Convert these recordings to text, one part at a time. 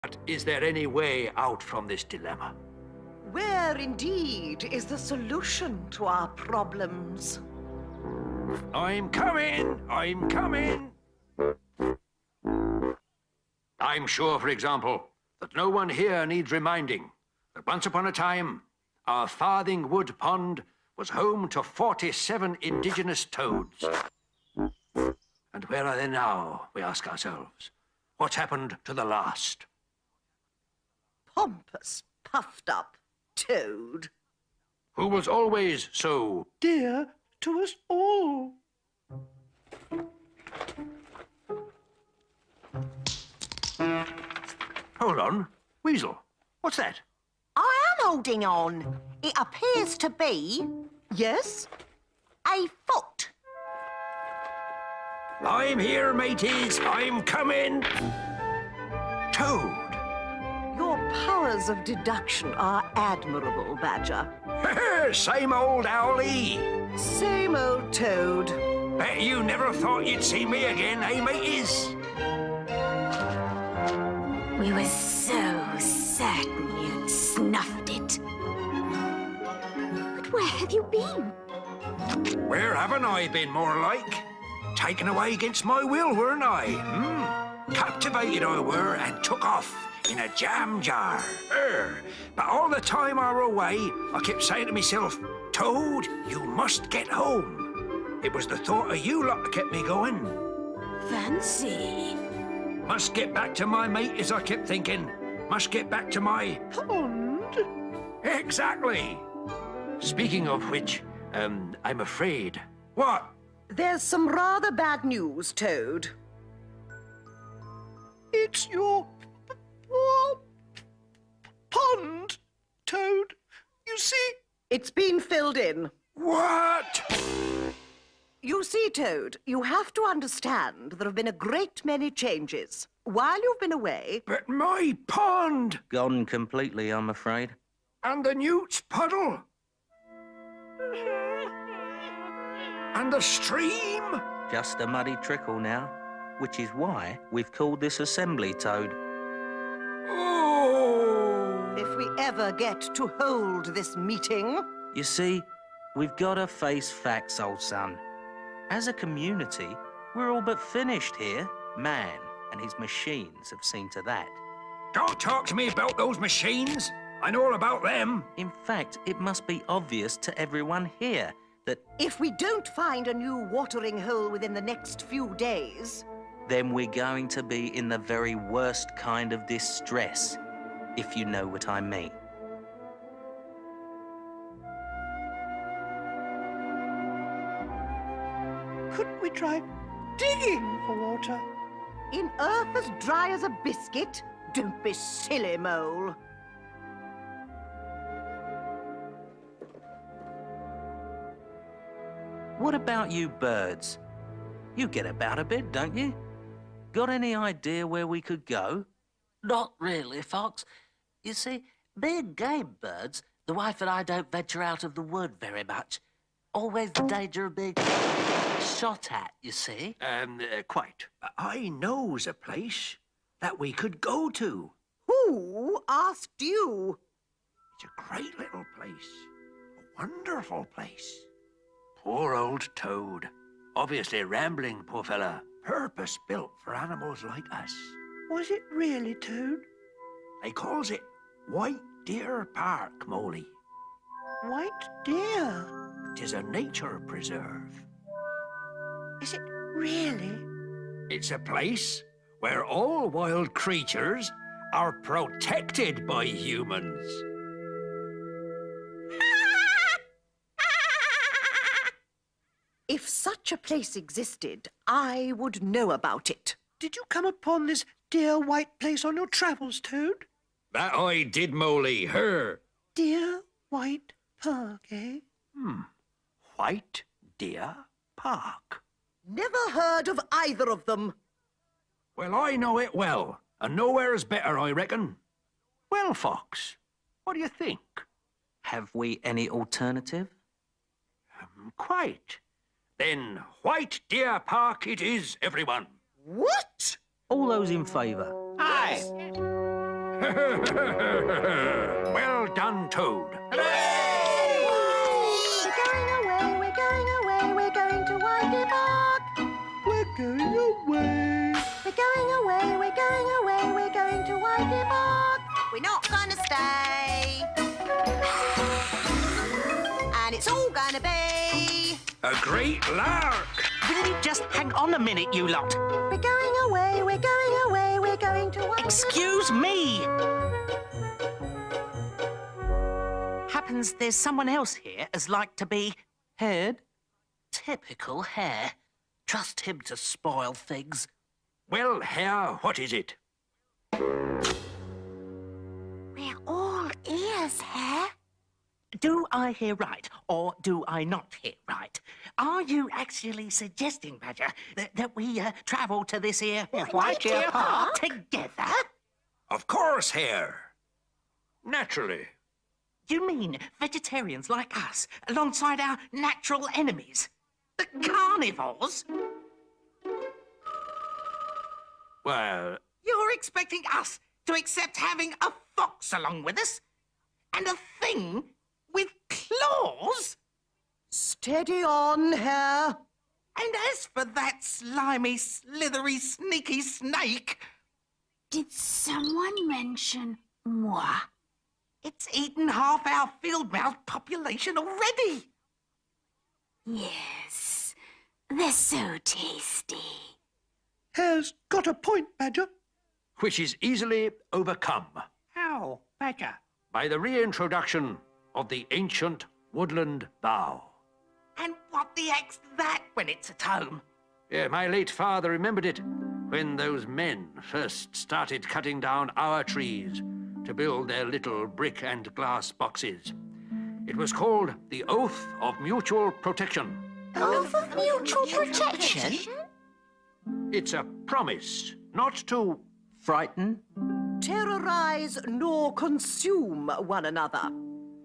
But is there any way out from this dilemma? Where, indeed, is the solution to our problems? I'm coming! I'm coming! I'm sure, for example, that no one here needs reminding that once upon a time, our Farthing Wood Pond was home to 47 indigenous toads. And where are they now, we ask ourselves? What's happened to the last? Pompous, puffed up toad. Who was always so Dear to us all. Hold on. Weasel, what's that? I am holding on. It appears to be Yes? a foot. I'm here, mateys. I'm coming. Toad. Your powers of deduction are admirable, Badger. Same old owlie. Same old toad. Bet you never thought you'd see me again, eh, mateys? We were so certain you'd snuffed it. But where have you been? Where haven't I been, more like? Taken away against my will, weren't I? Captivated I were and took off in a jam jar. But all the time I were away, I kept saying to myself, Toad, you must get home. It was the thought of you lot that kept me going. Fancy. Must get back to my mate, as I kept thinking. Must get back to my... Pond? Exactly. Speaking of which, I'm afraid... What? There's some rather bad news, Toad. It's your pond, Toad. You see? It's been filled in. What? You see, Toad, you have to understand there have been a great many changes. While you've been away... But my pond! Gone completely, I'm afraid. And the newt's puddle! And the stream! Just a muddy trickle now, which is why we've called this assembly, Toad. Oh! If we ever get to hold this meeting... You see, we've got to face facts, old son. As a community, we're all but finished here. Man and his machines have seen to that. Don't talk to me about those machines. I know all about them. In fact, it must be obvious to everyone here that If we don't find a new watering hole within the next few days... then we're going to be in the very worst kind of distress, if you know what I mean. Couldn't we try digging for water? In earth as dry as a biscuit? Don't be silly, Mole. What about you birds? You get about a bit, don't you? Got any idea where we could go? Not really, Fox. You see, being game birds, the wife and I don't venture out of the wood very much. Always the danger of being shot at, you see. Quite. I knows a place that we could go to. Who asked you? It's a great little place. A wonderful place. Poor old Toad. Obviously rambling, poor fella. Purpose-built for animals like us. Was it really, Toad? They calls it White Deer Park, Moley. White deer? 'Tis a nature preserve. Is it really? It's a place where all wild creatures are protected by humans. If such a place existed, I would know about it. Did you come upon this dear white place on your travels, Toad? That I did, Moley. Her. Dear White Park, eh? White Deer Park. Never heard of either of them. Well, I know it well, and nowhere's better, I reckon. Well, Fox, what do you think? Have we any alternative? Quite. Then White Deer Park it is, everyone. What? All those in favour? Aye. Well done, Toad. We're going away, we're going away, we're going to Windy Park. We're going away. We're going away, we're going away, we're going to Windy Park. We're not gonna stay. And it's all gonna be... A great lark. Will you just hang on a minute, you lot? We're going away, we're going away, we're going to Windy Excuse me! Happens there's someone else here as like to be heard? Typical Hare. Trust him to spoil things. Well, Hare, what is it? We're all ears, Hare. Do I hear right, or do I not hear right? Are you actually suggesting, Badger, that we travel to this here White Deer Park together? Of course, Hare. Naturally. You mean vegetarians like us, alongside our natural enemies? The carnivores? Well, You're expecting us to accept having a fox along with us? And a thing with claws? Steady on, Hare. And as for that slimy, slithery, sneaky snake, Did someone mention moi? it's eaten half our field mouse population already. Yes, they're so tasty. Hare's got a point, Badger. which is easily overcome How, Badger? by the reintroduction of the ancient woodland bough. And what the heck's that when it's at home? Yeah, my late father remembered it when those men first started cutting down our trees to build their little brick and glass boxes. It was called the Oath of Mutual Protection. Oath of mutual protection? It's a promise not to... Frighten? Terrorize nor consume one another.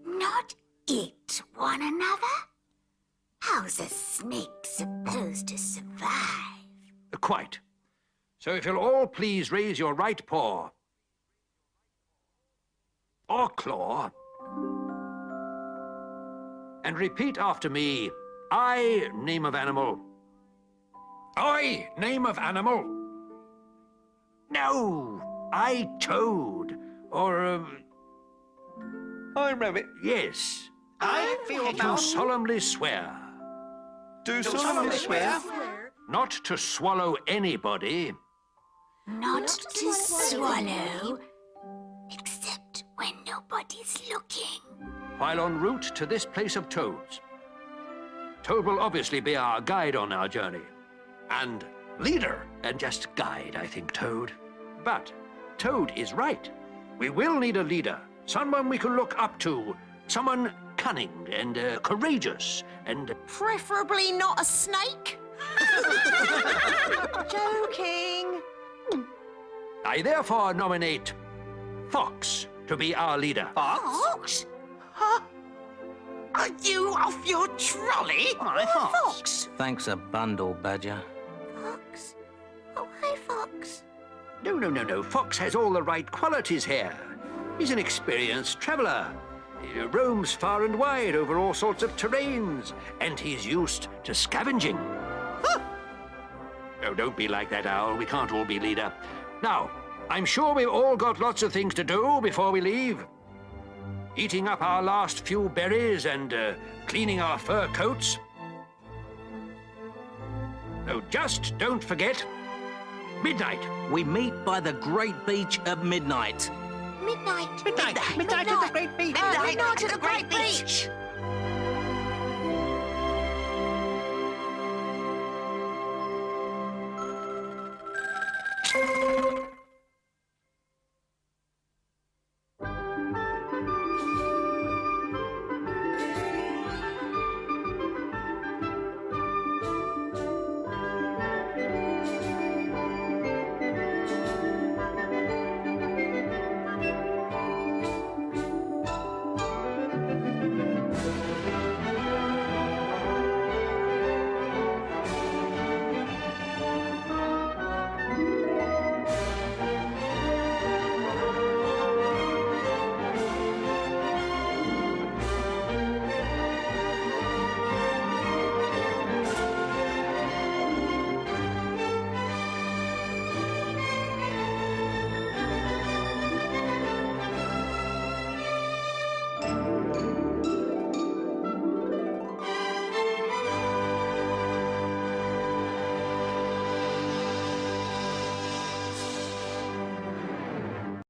Not eat one another? How's a snake supposed to survive? Quite. So if you'll all please raise your right paw or claw and repeat after me. I, name of animal. I, name of animal. No, I, toad. Or, I rabbit. yes. I feel Do solemnly swear Do solemnly swear not to swallow anybody Not to swallow, except when nobody's looking. while en route to this place of toads. Toad will obviously be our guide on our journey. And leader, and just guide, I think, Toad. But Toad is right. We will need a leader, someone we can look up to, someone cunning and courageous and... Preferably not a snake. Joking. I therefore nominate Fox to be our leader. Fox? Are you off your trolley? Fox. Thanks a bundle, Badger. Fox? Oh, hi, Fox. No. Fox has all the right qualities here. He's an experienced traveller. He roams far and wide over all sorts of terrains, and he's used to scavenging. Oh, don't be like that, Owl. We can't all be leader. Now, I'm sure we've all got lots of things to do before we leave. Eating up our last few berries and cleaning our fur coats. So just don't forget, midnight. We meet by the great beach at midnight. Midnight. Midnight at the Great Beach. Midnight at the Great Beach.